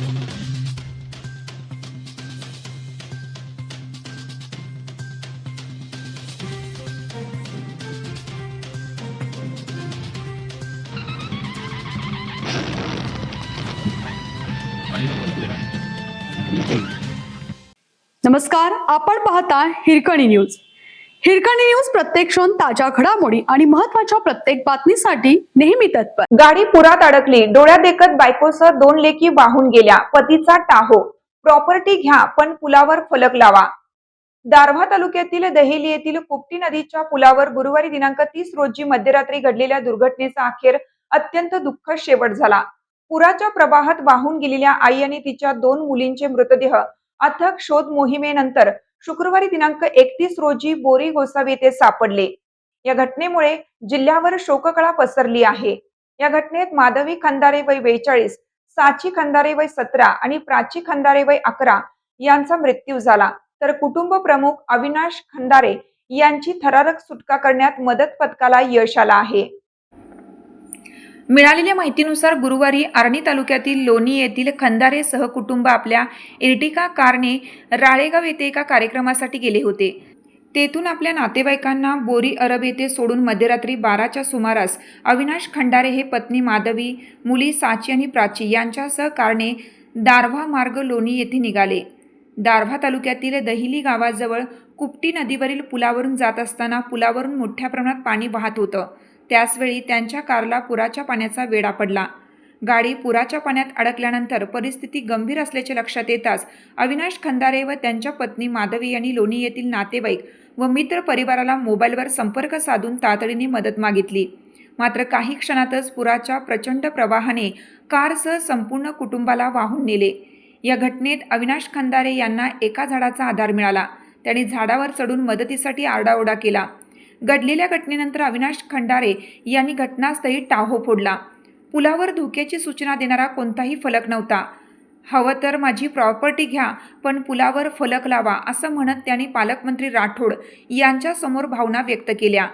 नमस्कार, आपण पाहता हिरकणी न्यूज. हिरकणी न्यूज प्रत्येक क्षण ताज्या घडामोडी आणि महत्त्वाच्या प्रत्येक बातमीसाठी नेहमी तत्पर. गाडी पुरात अडकली, डोळ्यात देखत बायकोसह 2 लेकी वाहून गेल्या, पतीचा टाहो. प्रॉपर्टी घ्या पण पुलावर फलक लावा. दारव्हा तालुक्यातील दहेली येथील कुपटी नदीच्या पुलावर गुरुवारी दिनांक 30 रोजी मध्यरात्री घडलेल्या दुर्घटनेचा अखेर अत्यंत दुःखद शेवट झाला. पुराच्या प्रवाहात वाहून गेलेल्या आई आणि तिच्या 2 मुलींचे मृतदेह अथक शोध मोहिमेनंतर शुक्रवारी दिनांक 31 रोजी बोरी गोसावी येथे सापडले. या घटनेमुळे जिल्ह्यावर शोककळा पसरली आहे. या घटनेत माधवी खंदारे वय 42, साची खंदारे वय 17 आणि प्राची खंदारे वय 11 यांचा मृत्यू झाला. तर कुटुंब प्रमुख अविनाश खंदारे यांची थरारक सुटका करण्यात मदत पथकाला यश आलं आहे. मिळालेल्या माहितीनुसार गुरुवारी आर्णी तालुक्यातील लोणी येथील खंदारे सह कुटुंब आपल्या इर्टिका कारने राळेगाव येथे एका कार्यक्रमासाठी गेले होते. तेथून आपल्या नातेवाईकांना बोरी अरब येथे सोडून मध्यरात्री 12च्या सुमारास अविनाश खंडारे हे पत्नी माधवी, मुली साची आणि प्राची यांच्यासह कारने दारव्हा मार्ग लोणी येथे निघाले. दारव्हा तालुक्यातील दहिली गावाजवळ कुपटी नदीवरील पुलावरून जात असताना पुलावरून मोठ्या प्रमाणात पाणी वाहत होतं. त्याचवेळी त्यांच्या कारला पुराच्या पाण्याचा वेढा पडला. गाडी पुराच्या पाण्यात अडकल्यानंतर परिस्थिती गंभीर असल्याचे लक्षात येताच अविनाश खंदारे व त्यांच्या पत्नी माधवी यांनी लोणी येथील नातेवाईक व मित्र परिवाराला मोबाईलवर संपर्क साधून तातडीने मदत मागितली. मात्र काही क्षणातच पुराच्या प्रचंड प्रवाहाने कारसह संपूर्ण कुटुंबाला वाहून नेले. या घटनेत अविनाश खंदारे यांना एका झाडाचा आधार मिळाला. त्यांनी झाडावर चढून मदतीसाठी आरडाओरडा केला. घडलेल्या घटनेनंतर अविनाश खंडारे यांनी घटनास्थळी टाहो फोडला. पुलावर धोक्याची सूचना देणारा कोणताही फलक नव्हता. हवं तर माझी प्रॉपर्टी घ्या पण पुलावर फलक लावा असं म्हणत त्यांनी पालकमंत्री राठोड यांच्यासमोर भावना व्यक्त केल्या.